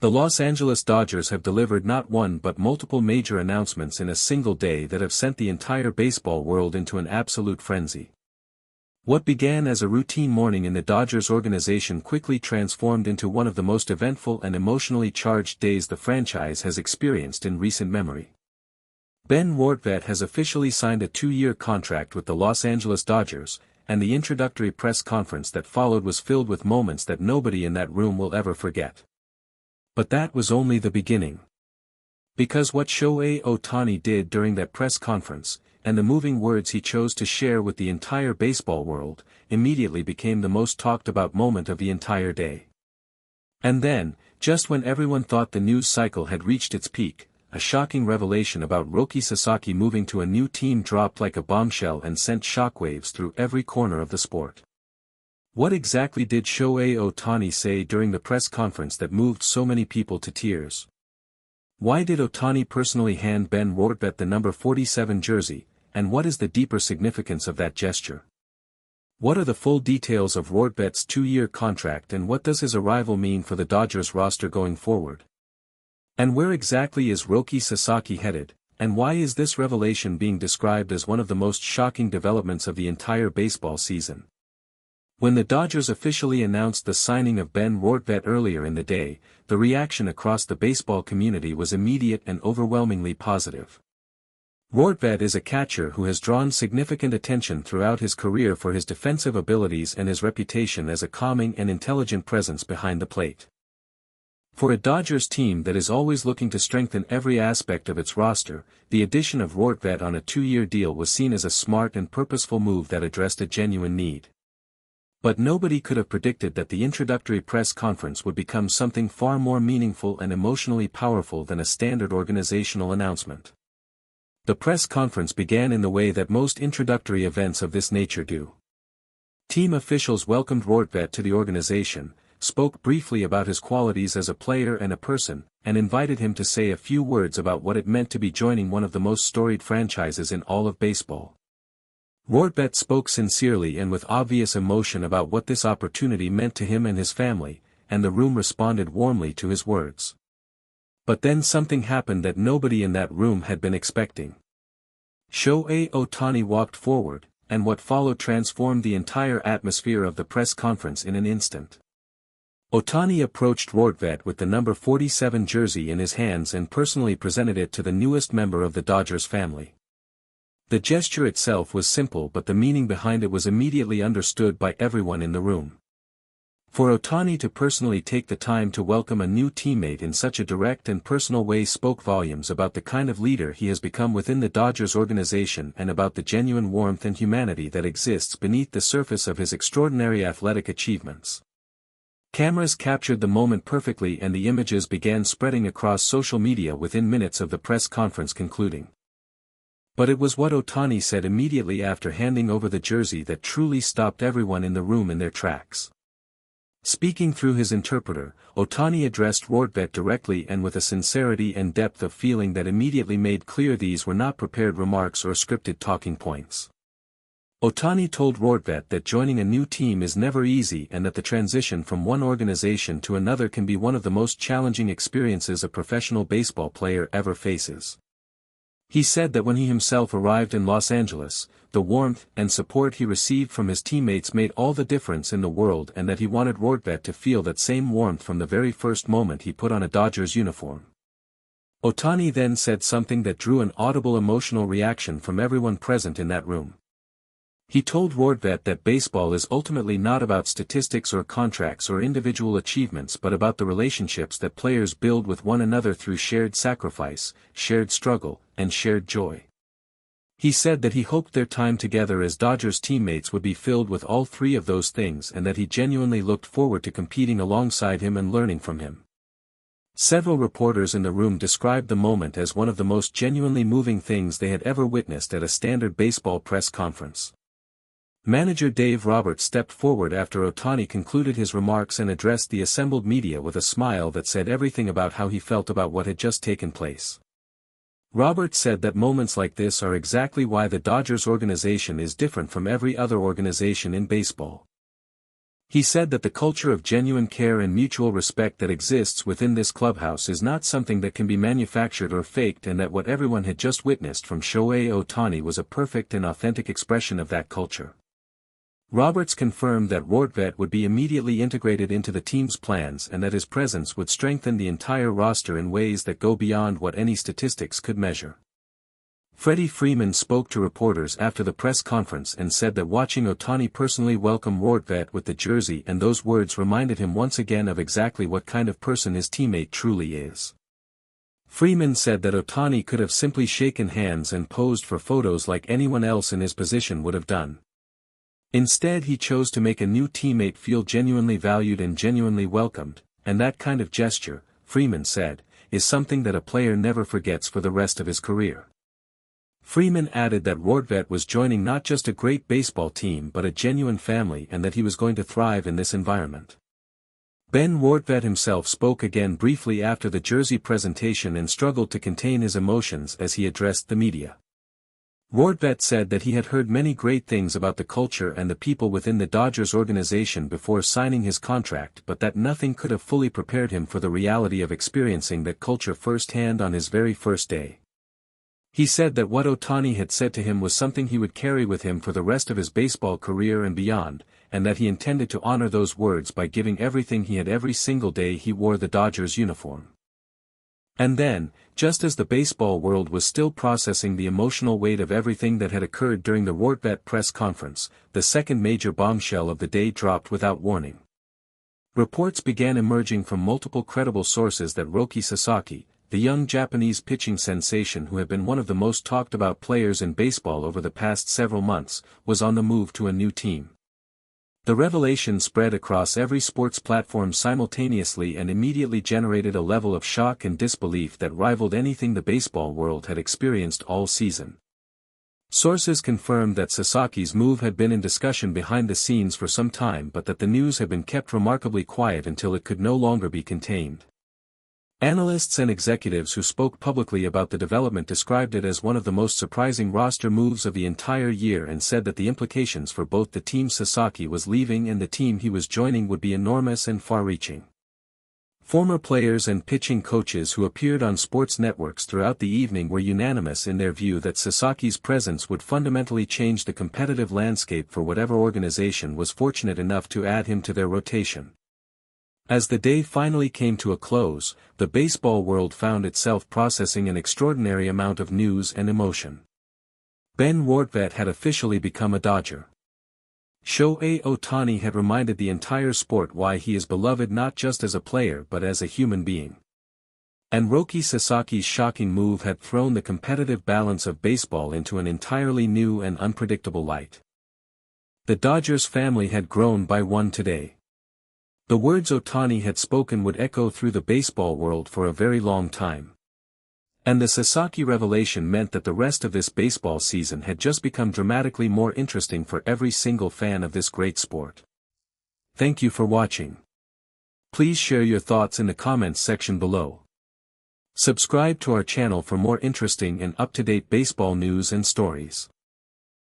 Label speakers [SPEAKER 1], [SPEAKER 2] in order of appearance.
[SPEAKER 1] The Los Angeles Dodgers have delivered not one but multiple major announcements in a single day that have sent the entire baseball world into an absolute frenzy. What began as a routine morning in the Dodgers organization quickly transformed into one of the most eventful and emotionally charged days the franchise has experienced in recent memory. Ben Rortvedt has officially signed a 2-year contract with the Los Angeles Dodgers, and the introductory press conference that followed was filled with moments that nobody in that room will ever forget. But that was only the beginning. Because what Shohei Ohtani did during that press conference, and the moving words he chose to share with the entire baseball world, immediately became the most talked about moment of the entire day. And then, just when everyone thought the news cycle had reached its peak, a shocking revelation about Roki Sasaki moving to a new team dropped like a bombshell and sent shockwaves through every corner of the sport. What exactly did Shohei Ohtani say during the press conference that moved so many people to tears? Why did Ohtani personally hand Ben Rortvedt the number 47 jersey, and what is the deeper significance of that gesture? What are the full details of Rortvedt's 2-year contract and what does his arrival mean for the Dodgers roster going forward? And where exactly is Roki Sasaki headed, and why is this revelation being described as one of the most shocking developments of the entire baseball season? When the Dodgers officially announced the signing of Ben Rortvedt earlier in the day, the reaction across the baseball community was immediate and overwhelmingly positive. Rortvedt is a catcher who has drawn significant attention throughout his career for his defensive abilities and his reputation as a calming and intelligent presence behind the plate. For a Dodgers team that is always looking to strengthen every aspect of its roster, the addition of Rortvedt on a 2-year deal was seen as a smart and purposeful move that addressed a genuine need. But nobody could have predicted that the introductory press conference would become something far more meaningful and emotionally powerful than a standard organizational announcement. The press conference began in the way that most introductory events of this nature do. Team officials welcomed Rortvedt to the organization, spoke briefly about his qualities as a player and a person, and invited him to say a few words about what it meant to be joining one of the most storied franchises in all of baseball. Rortvedt spoke sincerely and with obvious emotion about what this opportunity meant to him and his family, and the room responded warmly to his words. But then something happened that nobody in that room had been expecting. Shohei Ohtani walked forward, and what followed transformed the entire atmosphere of the press conference in an instant. Ohtani approached Rortvedt with the number 47 jersey in his hands and personally presented it to the newest member of the Dodgers family. The gesture itself was simple, but the meaning behind it was immediately understood by everyone in the room. For Ohtani to personally take the time to welcome a new teammate in such a direct and personal way spoke volumes about the kind of leader he has become within the Dodgers organization and about the genuine warmth and humanity that exists beneath the surface of his extraordinary athletic achievements. Cameras captured the moment perfectly and the images began spreading across social media within minutes of the press conference concluding. But it was what Ohtani said immediately after handing over the jersey that truly stopped everyone in the room in their tracks. Speaking through his interpreter, Ohtani addressed Rortvedt directly and with a sincerity and depth of feeling that immediately made clear these were not prepared remarks or scripted talking points. Ohtani told Rortvedt that joining a new team is never easy and that the transition from one organization to another can be one of the most challenging experiences a professional baseball player ever faces. He said that when he himself arrived in Los Angeles, the warmth and support he received from his teammates made all the difference in the world and that he wanted Rortvedt to feel that same warmth from the very first moment he put on a Dodgers uniform. Ohtani then said something that drew an audible emotional reaction from everyone present in that room. He told Rortvedt that baseball is ultimately not about statistics or contracts or individual achievements but about the relationships that players build with one another through shared sacrifice, shared struggle, and shared joy. He said that he hoped their time together as Dodgers teammates would be filled with all three of those things and that he genuinely looked forward to competing alongside him and learning from him. Several reporters in the room described the moment as one of the most genuinely moving things they had ever witnessed at a standard baseball press conference. Manager Dave Roberts stepped forward after Ohtani concluded his remarks and addressed the assembled media with a smile that said everything about how he felt about what had just taken place. Roberts said that moments like this are exactly why the Dodgers organization is different from every other organization in baseball. He said that the culture of genuine care and mutual respect that exists within this clubhouse is not something that can be manufactured or faked, and that what everyone had just witnessed from Shohei Ohtani was a perfect and authentic expression of that culture. Roberts confirmed that Rortvedt would be immediately integrated into the team's plans and that his presence would strengthen the entire roster in ways that go beyond what any statistics could measure. Freddie Freeman spoke to reporters after the press conference and said that watching Ohtani personally welcome Rortvedt with the jersey and those words reminded him once again of exactly what kind of person his teammate truly is. Freeman said that Ohtani could have simply shaken hands and posed for photos like anyone else in his position would have done. Instead, he chose to make a new teammate feel genuinely valued and genuinely welcomed, and that kind of gesture, Freeman said, is something that a player never forgets for the rest of his career. Freeman added that Rortvedt was joining not just a great baseball team but a genuine family and that he was going to thrive in this environment. Ben Rortvedt himself spoke again briefly after the jersey presentation and struggled to contain his emotions as he addressed the media. Rortvedt said that he had heard many great things about the culture and the people within the Dodgers organization before signing his contract, but that nothing could have fully prepared him for the reality of experiencing that culture firsthand on his very first day. He said that what Ohtani had said to him was something he would carry with him for the rest of his baseball career and beyond, and that he intended to honor those words by giving everything he had every single day he wore the Dodgers uniform. And then, just as the baseball world was still processing the emotional weight of everything that had occurred during the Rortvedt press conference, the second major bombshell of the day dropped without warning. Reports began emerging from multiple credible sources that Roki Sasaki, the young Japanese pitching sensation who had been one of the most talked about players in baseball over the past several months, was on the move to a new team. The revelation spread across every sports platform simultaneously and immediately generated a level of shock and disbelief that rivaled anything the baseball world had experienced all season. Sources confirmed that Sasaki's move had been in discussion behind the scenes for some time, but that the news had been kept remarkably quiet until it could no longer be contained. Analysts and executives who spoke publicly about the development described it as one of the most surprising roster moves of the entire year and said that the implications for both the team Sasaki was leaving and the team he was joining would be enormous and far-reaching. Former players and pitching coaches who appeared on sports networks throughout the evening were unanimous in their view that Sasaki's presence would fundamentally change the competitive landscape for whatever organization was fortunate enough to add him to their rotation. As the day finally came to a close, the baseball world found itself processing an extraordinary amount of news and emotion. Ben Rortvedt had officially become a Dodger. Shohei Ohtani had reminded the entire sport why he is beloved not just as a player but as a human being. And Roki Sasaki's shocking move had thrown the competitive balance of baseball into an entirely new and unpredictable light. The Dodgers family had grown by one today. The words Ohtani had spoken would echo through the baseball world for a very long time. And the Sasaki revelation meant that the rest of this baseball season had just become dramatically more interesting for every single fan of this great sport. Thank you for watching. Please share your thoughts in the comments section below. Subscribe to our channel for more interesting and up-to-date baseball news and stories.